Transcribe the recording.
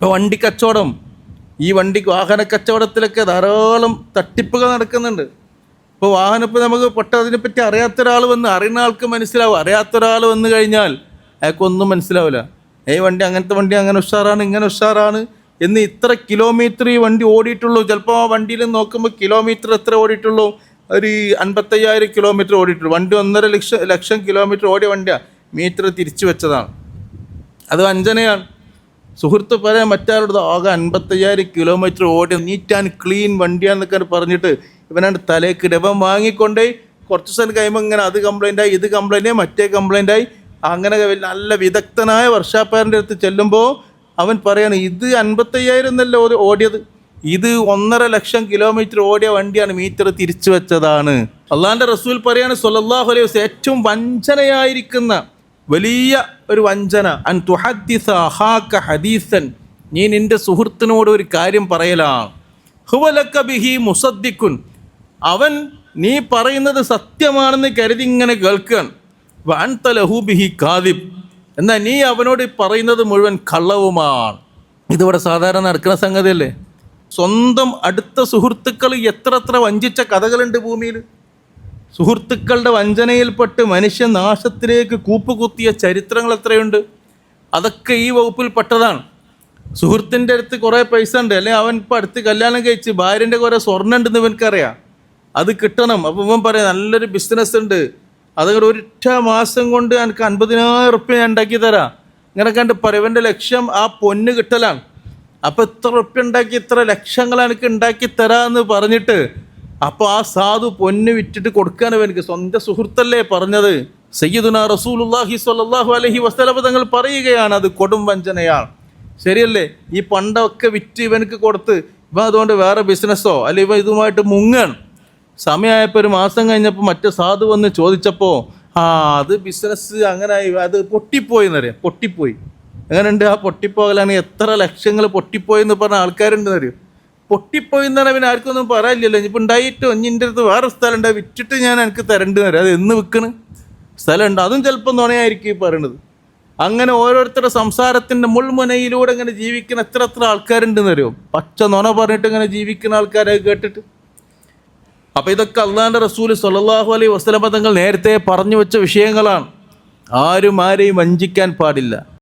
ഇപ്പോൾ വണ്ടി കച്ചവടം, ഈ വാഹന കച്ചവടത്തിലൊക്കെ ധാരാളം തട്ടിപ്പുകൾ നടക്കുന്നുണ്ട്. ഇപ്പോൾ ഇപ്പോൾ നമുക്ക് അതിനെപ്പറ്റി അറിയാത്തൊരാൾ അറിയുന്ന ആൾക്ക് മനസ്സിലാവും. അറിയാത്തൊരാൾ വന്നു കഴിഞ്ഞാൽ അയാൾക്കൊന്നും മനസ്സിലാവില്ല. വണ്ടി അങ്ങനത്തെ വണ്ടി അങ്ങനെ ഉഷാറാണ്, ഇങ്ങനെ ഉഷാറാണ് എന്ന് ഇത്ര കിലോമീറ്റർ ഈ വണ്ടി ഓടിയിട്ടുള്ളൂ. ചിലപ്പോൾ ആ വണ്ടിയിൽ നോക്കുമ്പോൾ കിലോമീറ്റർ എത്ര ഓടിയിട്ടുള്ളൂ? ഒരു 55,000 കിലോമീറ്റർ ഓടിയിട്ടുള്ളൂ. വണ്ടി 1.5 ലക്ഷം കിലോമീറ്റർ ഓടിയ വണ്ടിയാണ്, മീറ്റർ തിരിച്ചു വെച്ചതാണ്. അത് വഞ്ചനയാണ്. സുഹൃത്ത് പറയാൻ മറ്റാരോട് ആകെ 55,000 കിലോമീറ്റർ ഓടി നീറ്റ് ആൻഡ് ക്ലീൻ വണ്ടിയാണെന്നൊക്കെ പറഞ്ഞിട്ട് ഇവനാണ് തലേക്കിട. ഇവൻ വാങ്ങിക്കൊണ്ടേ കുറച്ച് സ്ഥലം കഴിയുമ്പോൾ ഇങ്ങനെ അത് കംപ്ലൈൻ്റായി, ഇത് കംപ്ലൈൻ്റായി, മറ്റേ കംപ്ലൈൻ്റായി. അങ്ങനെ നല്ല വിദഗ്ധനായ വർഷാപ്പാരൻ്റെ അടുത്ത് ചെല്ലുമ്പോൾ അവൻ പറയാണ്, ഇത് 55,000 എന്നല്ല ഓടിയത്, ഇത് 1.5 ലക്ഷം കിലോമീറ്റർ ഓടിയ വണ്ടിയാണ്, മീറ്റർ തിരിച്ചു വെച്ചതാണ്. അള്ളാഹിൻ്റെ റസൂൽ പറയാണ് സ്വല്ലല്ലാഹു അലൈഹി വസല്ലം, ഏറ്റവും വഞ്ചനയായിരിക്കുന്ന വലിയ ഒരു വഞ്ചന അൻ തുഹദ്ദിസ അഖാക ഹദീസൻ, നീ നിന്റെ സുഹൃത്തിനോട് ഒരു കാര്യം പറയലാണ്. ഹുവ ലക ബിഹി മുസദ്ദിഖുൻ, അവൻ നീ പറയുന്നത് സത്യമാണെന്ന് കരുതി ഇങ്ങനെ കേൾക്കുകയാണ്. വ അൻത ലഹു ബിഹി കാദിബ്, എന്നാൽ നീ അവനോട് പറയുന്നത് മുഴുവൻ കള്ളവുമാണ്. ഇതിവിടെ സാധാരണ നടക്കുന്ന സംഗതിയല്ലേ? സ്വന്തം അടുത്ത സുഹൃത്തുക്കൾ എത്ര വഞ്ചിച്ച കഥകളുണ്ട് ഭൂമിയിൽ. സുഹൃത്തുക്കളുടെ വഞ്ചനയിൽപ്പെട്ട് മനുഷ്യനാശത്തിലേക്ക് കൂപ്പുകുത്തിയ ചരിത്രങ്ങൾ എത്രയുണ്ട്. അതൊക്കെ ഈ വകുപ്പിൽപ്പെട്ടതാണ്. സുഹൃത്തിൻ്റെ അടുത്ത് കുറേ പൈസ ഉണ്ട്, അല്ലെങ്കിൽ അവൻ ഇപ്പോൾ അടുത്ത് കല്യാണം കഴിച്ച് ഭാര്യൻ്റെ കുറേ സ്വർണ്ണം ഉണ്ടെന്ന് ഇവനക്കറിയാം, അത് കിട്ടണം. അപ്പോൾ ഇവൻ പറയാം നല്ലൊരു ബിസിനസ് ഉണ്ട്, അതങ്ങനെ ഒറ്റ മാസം കൊണ്ട് എനിക്ക് 50,000 റുപ്യ ഞാൻ ഉണ്ടാക്കി തരാം. ഇങ്ങനെ കണ്ട് പറയും. ഇവൻ്റെ ലക്ഷ്യം ആ പൊന്ന് കിട്ടലാണ്. അപ്പോൾ ഇത്ര റുപ്യ ഉണ്ടാക്കി, ഇത്ര ലക്ഷങ്ങൾ എനിക്ക് ഉണ്ടാക്കി തരാമെന്ന് പറഞ്ഞിട്ട് അപ്പോൾ ആ സാധു പൊന്ന് വിറ്റിട്ട് കൊടുക്കാൻ എനിക്ക് സ്വന്തം സുഹൃത്തല്ലേ പറഞ്ഞത്. സയ്യിദുനാ റസൂലുള്ളാഹി സ്വല്ലല്ലാഹു അലൈഹി വസല്ലം തങ്ങൾ പറയുകയാണ്, അത് കൊടും വഞ്ചനയാണ്. ശരിയല്ലേ? ഈ പണ്ടൊക്കെ വിറ്റ് ഇവനക്ക് കൊടുത്ത് ഇവൻ അതുകൊണ്ട് വേറെ ബിസിനസ്സോ അല്ലെ ഇവ ഇതുമായിട്ട് മുങ്ങാണ്. സമയമായപ്പോൾ ഒരു മാസം കഴിഞ്ഞപ്പോൾ മറ്റേ സാധു വന്ന് ചോദിച്ചപ്പോൾ അത് ബിസിനസ് അങ്ങനെ അത് പൊട്ടിപ്പോയി എന്നറിയാം. പൊട്ടിപ്പോയി എങ്ങനെയുണ്ട്? ആ പൊട്ടിപ്പോകലാണ് എത്ര ലക്ഷങ്ങൾ പൊട്ടിപ്പോയി എന്ന് പറഞ്ഞ ആൾക്കാരുണ്ടെന്ന് അറിയും. പൊട്ടിപ്പോയി എന്ന് പറഞ്ഞാൽ പിന്നെ ആർക്കൊന്നും പറയാനില്ലല്ലോ. ഇനിയിപ്പോൾ ഉണ്ടായിട്ടോ ഇൻ്റെ അടുത്ത് വേറെ സ്ഥലം ഉണ്ട്, വിറ്റിട്ട് ഞാൻ എനിക്ക് തരേണ്ടി വരും. അത് എന്ന് വിൽക്കണ് സ്ഥലമുണ്ട്, അതും ചിലപ്പോൾ നുണയായിരിക്കും ഈ പറയണത്. അങ്ങനെ ഓരോരുത്തരുടെ സംസാരത്തിൻ്റെ മുൾമുനയിലൂടെ ഇങ്ങനെ ജീവിക്കുന്ന എത്ര ആൾക്കാരുണ്ടെന്ന് അറിയും. പച്ച നുണ പറഞ്ഞിട്ട് ഇങ്ങനെ ജീവിക്കുന്ന ആൾക്കാരെ കേട്ടിട്ട്. അപ്പോൾ ഇതൊക്കെ അള്ളാഹിൻ്റെ റസൂൽ സ്വല്ലല്ലാഹു അലൈഹി വസല്ലം തങ്ങൾ നേരത്തെ പറഞ്ഞു വെച്ച വിഷയങ്ങളാണ്. ആരും ആരെയും വഞ്ചിക്കാൻ പാടില്ല.